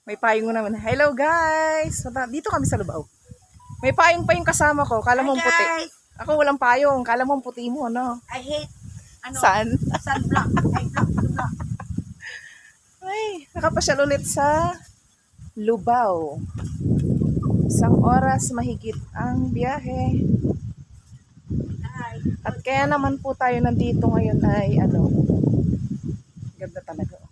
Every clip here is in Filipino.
May payong naman. Hello guys! Dito kami sa Lubao. May payong pa yung kasama ko. Kala mo puti. Ako walang payong. Kala mo puti mo, no? I hate, Saan? sunblock. I block the block. Ay, nakapasyal ulit sa Lubao. Isang oras mahigit ang biyahe. At kaya naman po tayo nandito ngayon ay ganda talaga.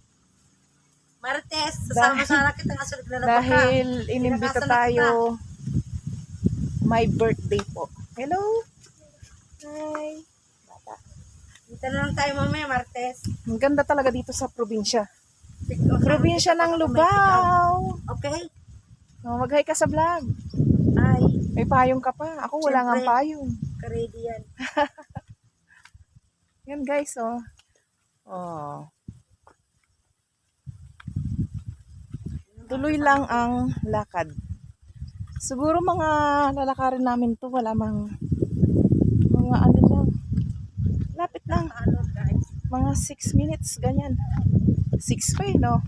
Martes, sasama-sama kita nga sa naglalaba ka. Dahil inimbita tayo. My birthday po. Hello? Hi. Bata. Dito na lang tayo mamaya, Martes. Ang ganda talaga dito sa probinsya. Pick off Probinsya ng Lubao. Okay? Mag-hi ka sa vlog. Ay, May payong ka pa. Ako wala nga Siyempre. payong. ka-ready yan. Yan guys, oh. Oh. Tuloy lang ang lakad. Siguro mga lalakarin namin to, wala mga ano lang. Lapit lang. Ano, guys? Mga 6 minutes, ganyan. 6 pa no?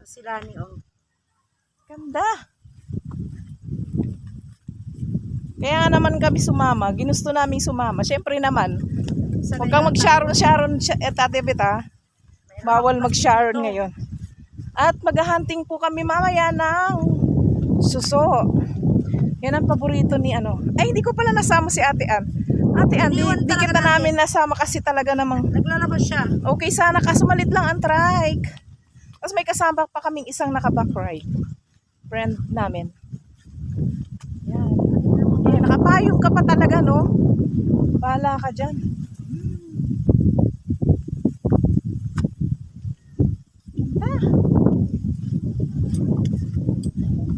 Sila ni Ong. Ganda. Kaya naman kami sumama. Ginusto naming sumama. Siyempre naman, huwag kang mag-sharon, Tate Bita. Bawal mag-sharon ngayon. At maghahunting po kami mamaya ng suso. Yan ang paborito ni Ay, hindi ko pala nasama si Ate Ann. Ate Ann, di kita namin nasama kasi talaga namang Naglalabas siya. okay sana kaso malit lang ang trike. Tapos may kasama pa kaming isang naka-back ride. Friend namin. Yan. Yan. Nakapayong ka pa talaga, no? Bahala ka dyan.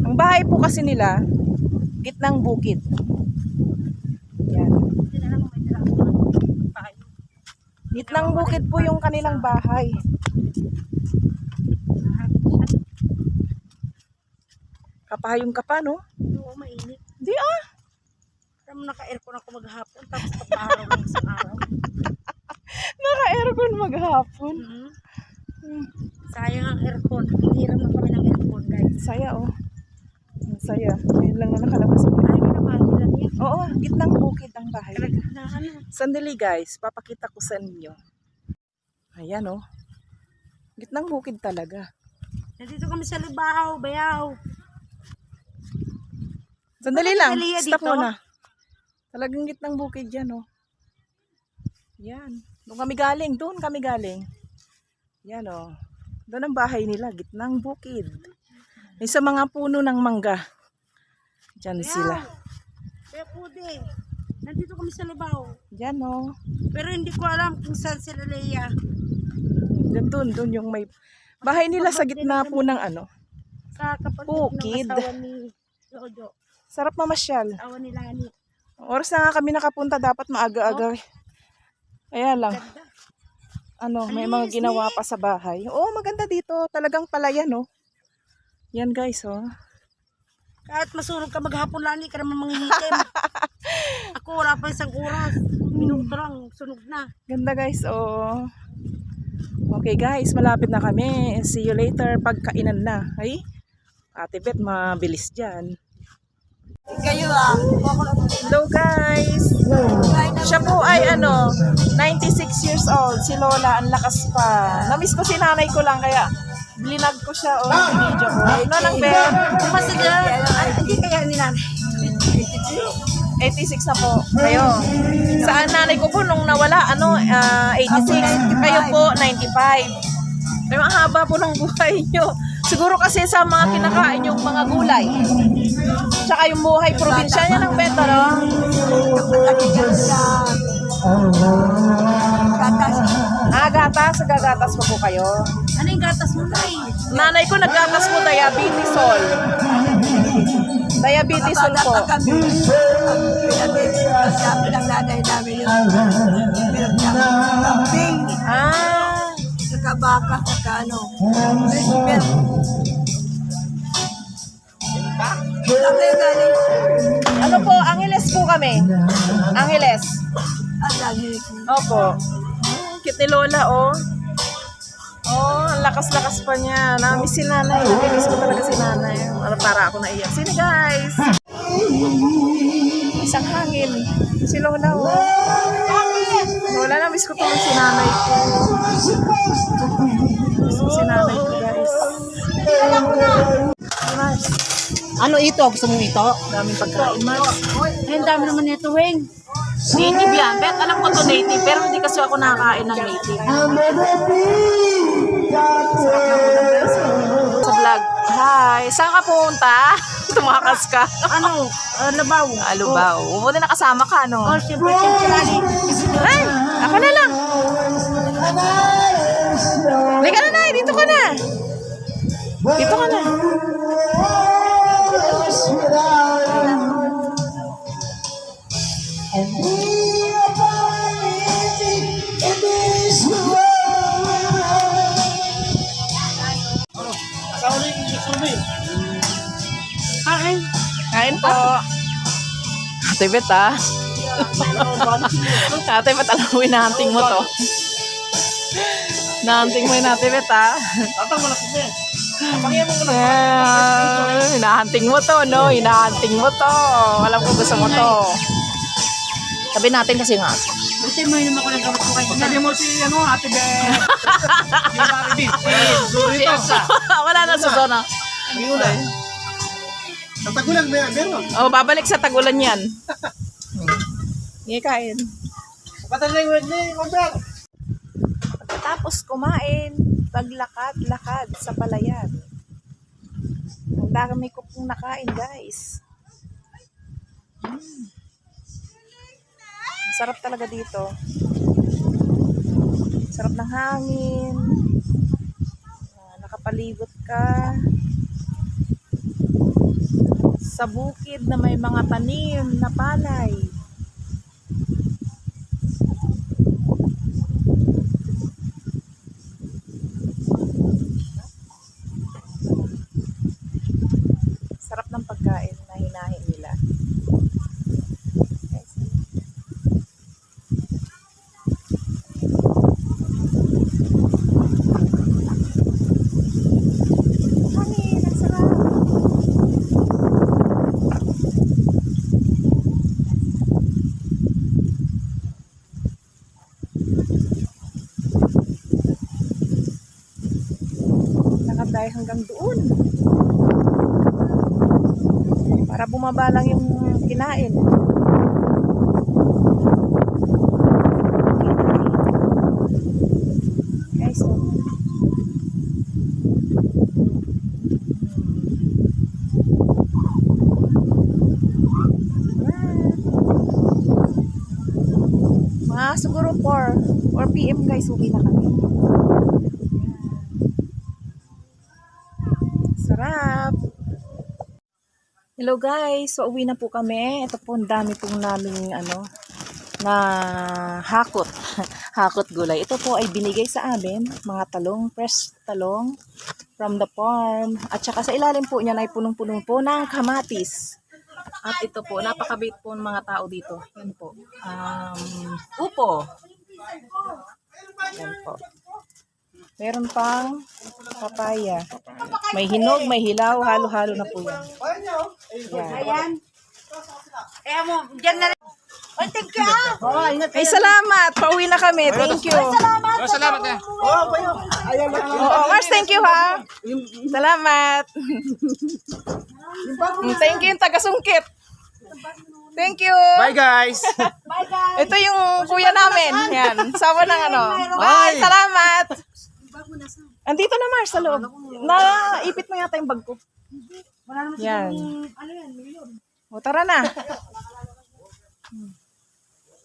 Ang bahay po kasi nila, gitnang bukid. Yan. Gitnang bukid po yung kanilang bahay. Kapayong ka pa, no? Oo, mainit. Di Alam mo, naka-aircon ako maghapon, tapos pag-araw ng isang araw. Naka-aircon maghapon. Sayang ang aircon. Hiram na kami ng aircon, guys. Saya, oh. Ang saya. Ngayon lang na nakalabas. Ay, ginapahal nila niya. Oo, gitnang bukid ang bahay. Na ano? Sandali guys, papakita ko sa inyo. Ayan, oh. Gitnang bukid talaga. Nandito kami sa Lubao, Bayaw. Sandali lang, Sandali stop dito? muna. Talagang gitnang bukid yan, oh. Yan. Doon kami galing. Yan, oh. Doon ang bahay nila, gitnang bukid. May sa mga puno ng mangga. Diyan sila. Kaya pude. Nandito kami sa Lubao. Yan, oh. Pero hindi ko alam kung saan sila Leia. Doon yung may bahay nila sa gitna po ng Sa kapatid Bukid. ng asawa ni Jojo. sarap mamasyal. Asawa ni Lani. Oras na nga kami nakapunta, dapat maaga-aga. Kaya lang, may mga ginawa pa sa bahay. Oo, maganda dito. Talagang palayan, oh. Yan guys, oh. Kahit masunog ka maghapon, Lani, ka naman mangingitim. Ako, wala pa isang oras. Minuto lang, sunog na. Ganda guys, oh. Okay guys, malapit na kami. See you later pagkainan na. Ay, Ate Bet, mabilis dyan. Kayo Hello guys. Siya po ay 96 years old. Si Lola, ang lakas pa. Namiss ko si nanay ko lang kaya blinag ko siya o video ko. Nanang Ben. Kasi dyan, hindi kaya ni Nanay. 86 na po. Kayo. Saan nanay ko po nung nawala, 86. Kayo po, 95. Pero ang haba po ng buhay nyo. Siguro kasi sa mga kinakain yung mga gulay. Tsaka yung buhay probinsya niya ng Beto, no? Gatas. Gagatas po kayo. Ano yung gatas mo, Tay? Nanay ko naggatas po diabetesol. Diabetesol po. Pinag nanay namin yung pinag-camping. Nakabaka sa Ano po, Angeles po kami. Angeles. Opo. Cute ni Lola, oh. lakas-lakas pa niya. Namiss si nanay. Namiss ko talaga si nanay. Para ako naiyak. Sino guys? Isang hangin. Si Lola. Oh. Lola, namiss ko tuloy si nanay ko. Namiss ko si nanay ko guys. Mars, Ano ito? Gusto mong ito? daming pagkain Mars. Ay, ang dami naman nito, Weng. Native yan. Bet, alam ko to native. Pero hindi kasi ako nakakain ng native. Sa vlog. Hi. Saan ka punta? Tumakas ka. Ano? Labaw. Alubaw. Buti nakasama ka, no? Oh, siyempre, lali. Ay, ako na lang. Halika na, Nay. Dito ka na. Dito ka na. Kain. Kain po. Ate Bet, ah. Ate Bet, alam mo, hinahunting mo to. Hinahunting mo yun, Ate Bet, ah. Hinahunting mo to, no? Hinahunting mo to. Alam ko gusto mo to. Sabi natin kasi nga. Buti mo yun naman ko ng gamot ko kayo. Sabi mo si Ate Ben. Di ba rin? Dito. Wala na sa zona. Sa tagulang meron. Oh, babalik sa tagulan yan. Hindi kain. Pataling word ni Robert. Tapos kumain, paglakad-lakad sa palayan. Ang dami ko pong nakain, guys. Sarap talaga dito. Sarap ng hangin. Nakapalibot ka sa bukid na may mga tanim na palay. Sarap ng pagkain na hinahin nila. Guys, hangin, ang sarap. Lakad tayo hanggang doon. Para bumaba lang yung kinain. Guys, oh. Mga siguro 4 PM guys, uwi na kami. Sarap. Hello guys, so uwi na po kami. Ito po ang dami pong naming na hakot. Hakot gulay. Ito po ay binigay sa amin, mga talong, fresh talong from the farm. At saka sa ilalim po niyan ay punong-punong po ng kamatis. At ito po, napakabait po ng mga tao dito. Yan po. Upo. Yan po. Meron pang papaya. May hinog, may hilaw, halo-halo na po yan. Yan. Ayan. Kaya mo, dyan na rin. Ay, thank you ah. Ay, salamat. Pauwi na kami. Thank you. Salamat eh. Oo, Mars, thank you ha. Salamat. Thank you yung taga-sungkit. Thank you. Bye guys. Ito yung kuya namin. Yan. Sawa ng Bye, salamat. Andito na Mars sa loob. Naipit mo yata yung bag ko. Yan. O, tara na.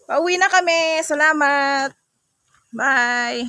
Pauwi na kami. Salamat. Bye.